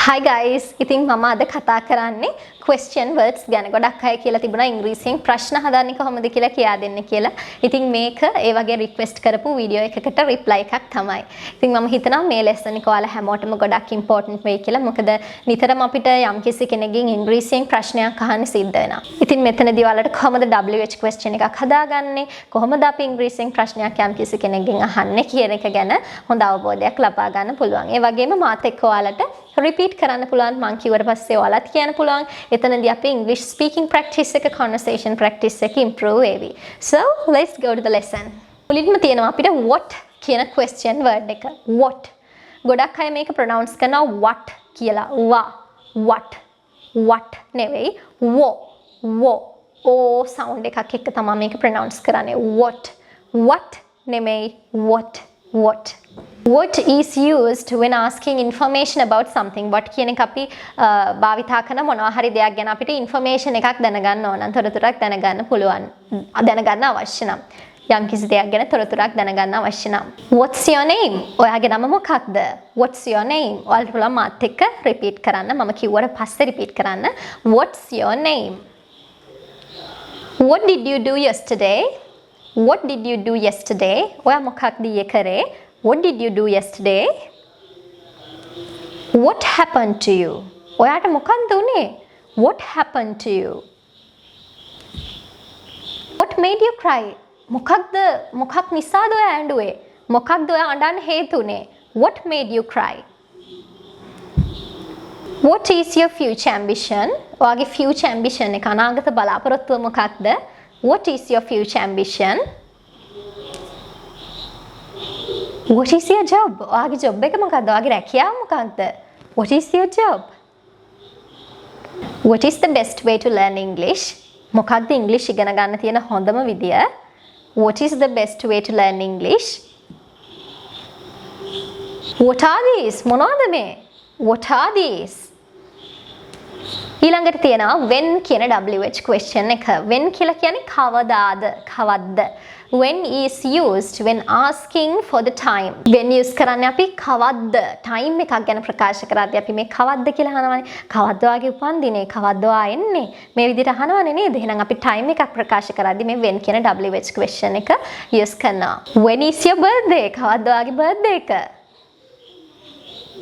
Hi guys, ඉතින් මම අද කතා කරන්නේ question words ගැන. ගොඩක් අය කියලා තිබුණා ඉංග්‍රීසියෙන් ප්‍රශ්න හදන්නේ කොහොමද කියලා කියා දෙන්න කියලා. ඉතින් මේක ඒ වගේ රික්වෙස්ට් කරපු වීඩියෝ එකකට රිප්ලයි එකක් තමයි. ඉතින් මම හිතනවා මේ ලෙසන් එක ඔයාලා හැමෝටම ගොඩක් ඉම්පෝටන්ට් වෙයි කියලා. මොකද නිතරම අපිට යම්කිසි කෙනෙක්ගෙන් ඉංග්‍රීසියෙන් ප්‍රශ්නයක් අහන්න සිද්ධ වෙනවා. ඉතින් මෙතනදී ඔයාලට කොහොමද WH question එකක් හදාගන්නේ? කොහොමද අපි ඉංග්‍රීසියෙන් ප්‍රශ්නයක් යම්කිසි කෙනෙක්ගෙන් අහන්නේ කියන එක ගැන හොඳ අවබෝධයක් ලබා ගන්න පුළුවන්. ඒ වගේම මාත් එක්ක ඔයාලට repeat කරන්න පුළුවන් මං කිව්වට පස්සේ ඔයාලත් කියන්න පුළුවන්. එතනදී අපි English speaking practice එක conversation practice එක improve වෙවි. So let's go to the lesson. මුලින්ම තියෙනවා අපිට what කියන question word එක. What. ගොඩක් අය මේක pronounce කරනවා what කියලා. what නෙවෙයි wo o sound එකක් එක්ක තමයි මේක pronounce කරන්නේ. what නෙමෙයි what. What is used when asking information about something? What කියන එක අපි භාවිතා කරන මොනවා හරි දෙයක් ගැන අපිට information එකක් දැනගන්න ඕන නම් තොරතුරක් දැනගන්න පුළුවන්. දැනගන්න අවශ්‍ය නම් යම් කිසි දෙයක් ගැන තොරතුරක් දැනගන්න අවශ්‍ය නම්. What's your name? ඔයාගේ නම මොකක්ද? What's your name? ඔයාලට පුළුවන් මාත් එක්ක repeat කරන්න. මම කිව්වට පස්සේ repeat කරන්න. What's your name? What did you do yesterday? What did you do yesterday? ඔයා මොකක්ද ඊයේ කරේ? What did you do yesterday? What happened to you? ඔයාට මොකක්ද උනේ? What happened to you? What made you cry? මොකක් නිසාද ඔයා ඇඬුවේ? මොකක්ද ඔයා අඬන්න හේතු උනේ? What made you cry? What is your future ambition? ඔයාගේ future ambition එක අනාගත බලාපොරොත්තුව මොකක්ද? What is your future ambition? What is your job? ඔයාගේ job එක මොකක්ද? ඔයාගේ රැකියාව මොකක්ද? What is your job? What is the best way to learn English? මොකක්ද English ඉගෙන ගන්න තියෙන හොඳම විදිය? What is the best way to learn English? What are these? මොනවද මේ? What are these? ඊළඟට තියෙනවා when කියන WH question එක. When කියලා කියන්නේ කවද්ද? When is used when asking for the time. When use කරන්නේ අපි කවද්ද time එකක් ගැන ප්‍රකාශ කරද්දී අපි මේ කවද්ද කියලා අහනවානේ. කවද්ද ඔයාගේ උපන්දිනේ? කවද්ද ඔයා එන්නේ? මේ විදිහට අහනවානේ නේද? එහෙනම් අපි time එකක් ප්‍රකාශ කරද්දී මේ when කියන WH question එක use කරනවා. When is your birthday? කවද්ද ඔයාගේ birthday එක?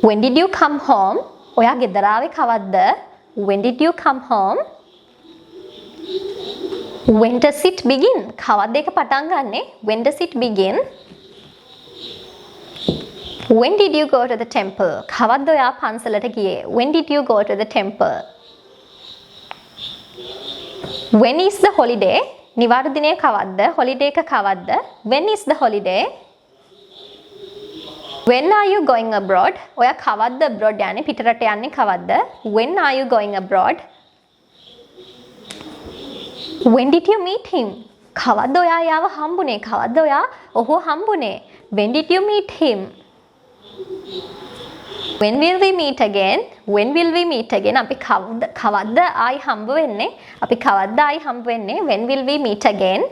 When did you come home? ඔයා ගෙදර ආවේ කවද්ද? When did you come home? When does it begin? කවද්ද ඒක පටන් ගන්නෙ? When does it begin? When did you go to the temple? කවද්ද ඔයා පන්සලට ගියේ? When did you go to the temple? When is the holiday? නිවාඩු දිනය කවද්ද? holiday එක කවද්ද? When is the holiday? When are you going abroad? ඔයා කවද්ද abroad යන්නේ? පිටරට යන්නේ කවද්ද? When are you going abroad? When did you meet him? කවද්ද ඔයා යාව හම්බුනේ? කවද්ද ඔයා ඔහුව හම්බුනේ? When did you meet him? When will we meet again? When will we meet again? අපි කවද්ද ආයි හම්බ වෙන්නේ? අපි කවද්ද ආයි හම්බ වෙන්නේ? When will we meet again?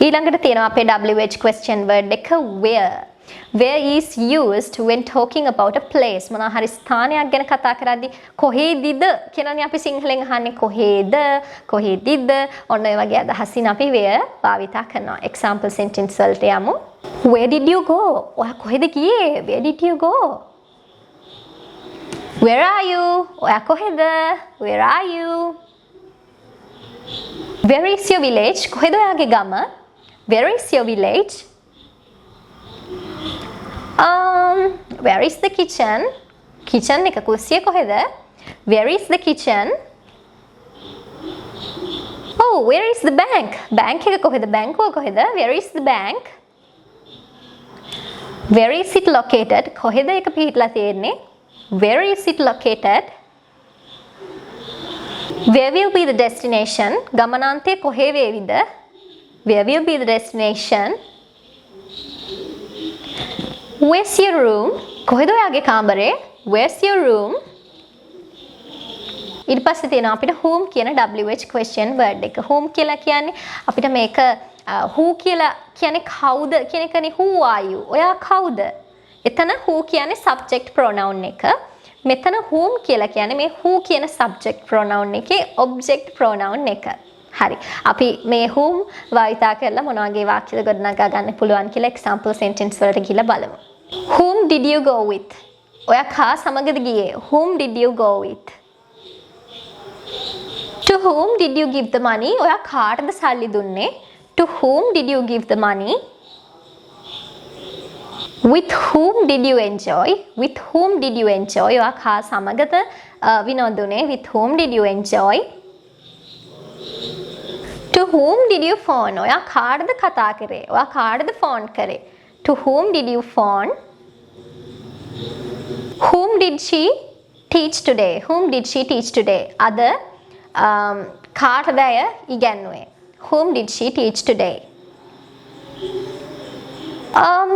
ඊළඟට තියෙනවා අපේ WH question word එක where. Where is used when talking about a place. මොනවා හරි ස්ථානයක් ගැන කතා කරද්දී කොහේදීද කියලානේ අපි සිංහලෙන් අහන්නේ කොහේද කොහේදීද ඔන්න ඔය වගේ අදහසින් අපි where භාවිතා කරනවා. Example sentence වලට යමු. Where did you go? ඔයා කොහෙද ගියේ? Where did you go? Where are you? ඔයා කොහෙද? Where are you? Where is your village? කොහෙද ඔයාගේ ගම? Where is your village? Where is the kitchen? Kitchen එක කුස්සිය කොහෙද? Where is the kitchen? Oh, where is the bank? Bank එක කොහෙද? බැංකුව කොහෙද? Where is the bank? Where is it located? කොහෙද ඒක පිහිටලා තියෙන්නේ? Where is it located? Where will be the destination? ගමනාන්තය කොහේ වේවිද? Where will be the destination? Where's your room? කොහෙද ඔයාගේ කාමරේ? Where's your room? ඊට පස්සේ තියෙනවා අපිට whom කියන WH question word එක. whom කියලා කියන්නේ අපිට මේක who කියලා කියන්නේ කවුද කියන එකනේ who are you? ඔයා කවුද? එතන who කියන්නේ subject pronoun එක. මෙතන whom කියලා කියන්නේ මේ who කියන subject pronoun එකේ object pronoun එක. හරි. අපි මේ whom භාවිතා කරලා මොන වගේ වාක්‍යද ගොඩනගා ගන්න පුළුවන් කියලා example sentence වලට ගිහලා බලමු. Whom did you go with? ඔයා කා සමගද ගියේ? Whom did you go with? To whom did you give the money? ඔයා කාටද සල්ලි දුන්නේ? To whom did you give the money? With whom did you enjoy? With whom did you enjoy? ඔයා කා සමගද විනෝදුනේ? With whom did you enjoy? To whom did you phone? ඔයා කාටද කතා කරේ? ඔයා කාටද phone කරේ? To whom did you phone? Whom did she teach today? Whom did she teach today? අද කාටද අය ඉගැන්නුවේ? Whom did she teach today?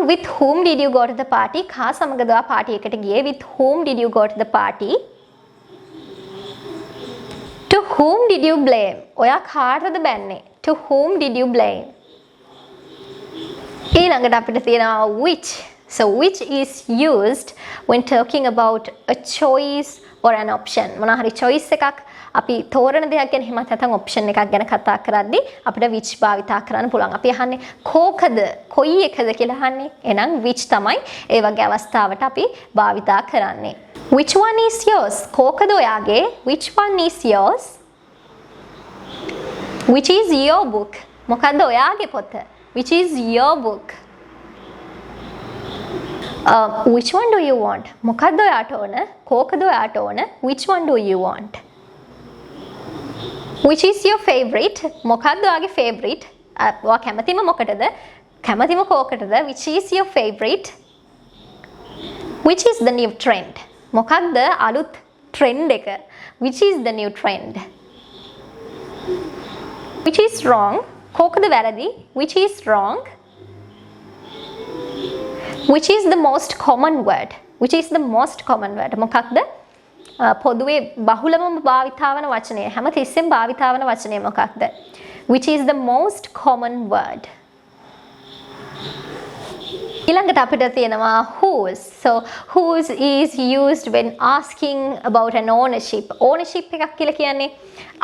With whom did you go to the party? කා සමගද ඔයා පාටි එකට ගියේ? With whom did you go to the party? To whom did you blame? ඔයා කාටද බැන්නේ? To whom did you blame? ඊළඟට අපිට තියෙනවා which. So which is used when talking about a choice or an option. මොනවා හරි choice එකක් අපි තෝරන දෙයක් ගැන එහෙමත් නැත්නම් option එකක් ගැන කතා කරද්දී අපිට which භාවිතා කරන්න පුළුවන්. අපි අහන්නේ කෝකද කොයි එකද කියලා අහන්නේ. එහෙනම් which තමයි ඒ වගේ අවස්ථාවට අපි භාවිතා කරන්නේ. Which one is yours? කෝකද ඔයාගේ? Which one is yours? Which is your book? මොකද්ද ඔයාගේ පොත? Which is your book? Which one do you want? මොකද්ද ඔයාට ඕන? කෝකද ඔයාට ඕන? Which one do you want? Which is your favorite? මොකද්ද ඔයාගේ favorite? ඔයා කැමතිම මොකටද? කැමතිම කෝකටද? Which is your favorite? Which is the new trend? මොකක්ද අලුත් trend එක? Which is the new trend? Which is wrong? කෝකද වැරදි? Which is wrong? Which is the most common word? Which is the most common word? මොකක්ද? පොදුවේ බහුලවම භාවිතා වන වචනය. හැමතිස්සෙම භාවිතා වන වචනය මොකක්ද? Which is the most common word? ඊළඟට අපිට තියෙනවා whose. So whose is used when asking about an ownership. Ownership එකක් කියලා කියන්නේ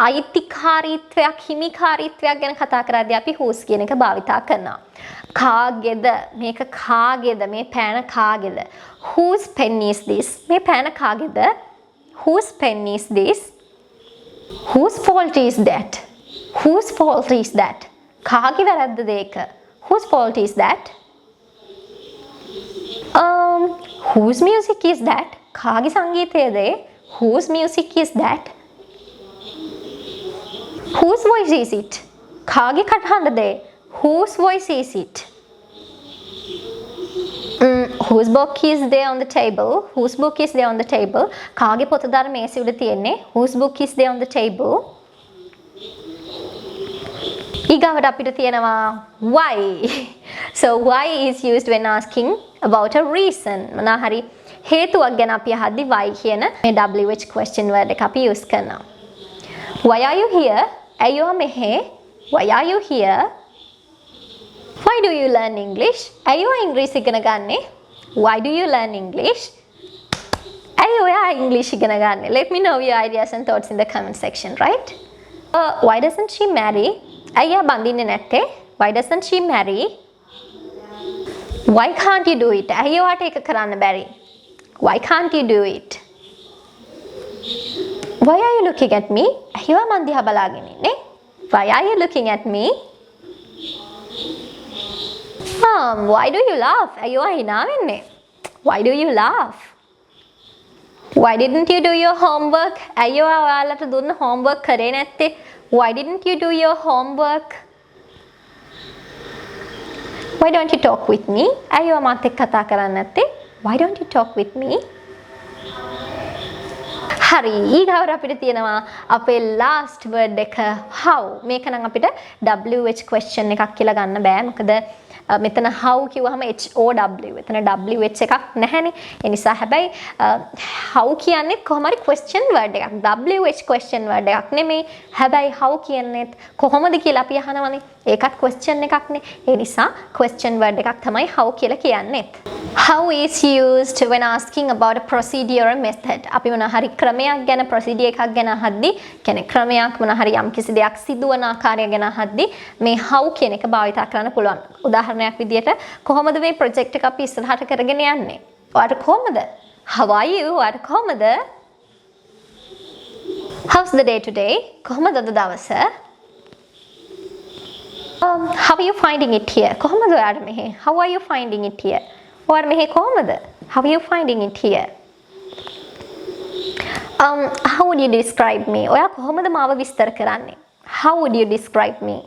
අයිතිකාරීත්වයක්, හිමිකාරීත්වයක් ගැන කතා කරද්දී අපි whose කියන එක භාවිතා කරනවා. කාගේද? මේක කාගේද? මේ පෑන කාගේද? Whose pen is this? මේ පෑන කාගේද? Whose pen is this? Whose fault is that? Whose fault is that? කාගේ වැරද්දද ඒක? Whose fault is that? Whose music is that? කාගේ සංගීතයද ඒ? Whose music is that? Whose voice is it? කාගේ කටහඬද ඒ? Whose voice is it? Whose book is there on the table? Whose book is there on the table? කාගේ පොතද අර මේසෙ උඩ තියෙන්නේ? Whose book is there on the table? ඊගාවට අපිට තියෙනවා why. So why is used when asking about a reason. මොනවා හරි හේතුවක් ගැන අපි අහද්දි why කියන මේ WH question word එක අපි use කරනවා. Why are you here? ඇයි ඔයා මෙහෙ? Why are you here? Why do you learn English? ඇයි ඔයා ඉංග්‍රීසි ඉගෙන ගන්නේ? Why do you learn English? ඇයි ඔයා ඉංග්‍රීසි ඉගෙන ගන්නේ? Let me know your ideas and thoughts in the comment section, right? Why doesn't she marry? ඇයි එයා බඳින්නේ නැත්තේ? Why doesn't she marry? Why can't you do it? ඇයි ඔයාට ඒක කරන්න බැරි? Why can't you do it? Why are you looking at me? ඇයි ඔයා මන් දිහා බලාගෙන ඉන්නේ? Why are you looking at me? Why do you laugh? ඇයි ඔයා hina වෙන්නේ? Why do you laugh? Why didn't you do your homework? ඇයි ඔයා ඔයාලට දුන්න homework කරේ නැත්තේ? Why didn't you do your homework? Why don't you talk with me? ඇයි ඔයා මාත් එක්ක කතා කරන්නේ නැත්තේ? Why don't you talk with me? හරි ඊගාවට අපිට තියෙනවා අපේ last word එක how. මේක නම් අපිට WH question එකක් කියලා ගන්න බෑ. මොකද මෙතන how කිව්වහම HOW. එතන WH එකක් නැහැනේ. ඒ නිසා හැබැයි how කියන්නේ කොහොම හරි question word එකක්. WH question word එකක් නෙමෙයි. හැබැයි how කියන්නේ කොහොමද කියලා අපි අහනවනේ. ඒකත් question එකක්නේ. ඒ නිසා question word එකක් තමයි how කියලා කියන්නේ. How is used when asking about a procedure or method. අපි මොන හරි ක්‍රමයක් ගැන procedure එකක් ගැන අහද්දී කියන්නේ ක්‍රමයක් මොන හරි යම් කිසි දෙයක් සිදුවන ආකාරය ගැන අහද්දී මේ how කියන එක භාවිත කරන්න පුළුවන්. උදාහරණයක් විදියට කොහොමද මේ project එක අපි ඉස්සරහට කරගෙන යන්නේ? ඔයාට කොහොමද? How are you? ඔයාට කොහොමද? How's the day today? කොහොමද අද දවස? How are you finding it here? කොහොමද ඔයාට මෙහෙ? How are you finding it here? ඔයාට මෙහෙ කොහොමද? How are you finding it here? How would you describe me? ඔයා කොහොමද මාව විස්තර කරන්නේ? How would you describe me?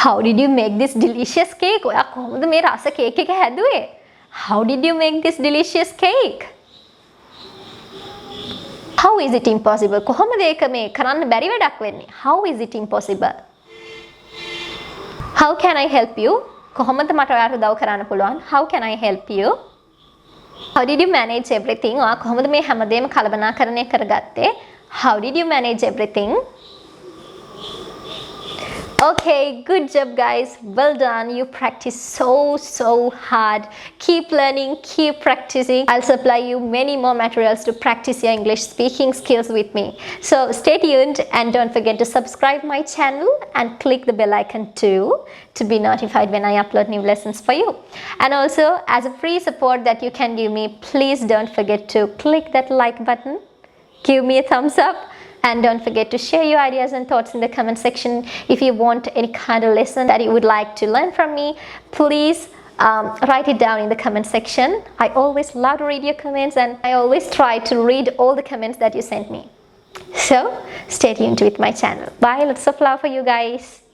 How did you make this delicious cake? ඔයා කොහොමද මේ රස කේක් එක හැදුවේ? How did you make this delicious cake? How is it impossible? කොහොමද ඒක මේ කරන්න බැරි වැඩක් වෙන්නේ? How is it impossible? How can I help you? කොහොමද මට ඔයාට උදව් කරන්න පුළුවන්? How can I help you? How did you manage everything? ඔයා කොහොමද මේ හැමදේම කළමනාකරණය කරගත්තේ? How did you manage everything? Okay, good job guys. Well done. You practice so hard. Keep learning, keep practicing. I'll supply you many more materials to practice your English speaking skills with me. So stay tuned and don't forget to subscribe my channel and click the bell icon too to be notified when I upload new lessons for you. And also as a free support that you can give me, please don't forget to click that like button. Give me a thumbs up. And don't forget to share your ideas and thoughts in the comment section. If you want any kind of lesson that you would like to learn from me, please write it down in the comment section. I always love to read your comments and I always try to read all the comments that you sent me. So stay tuned with my channel. Bye. Lots of love for you guys.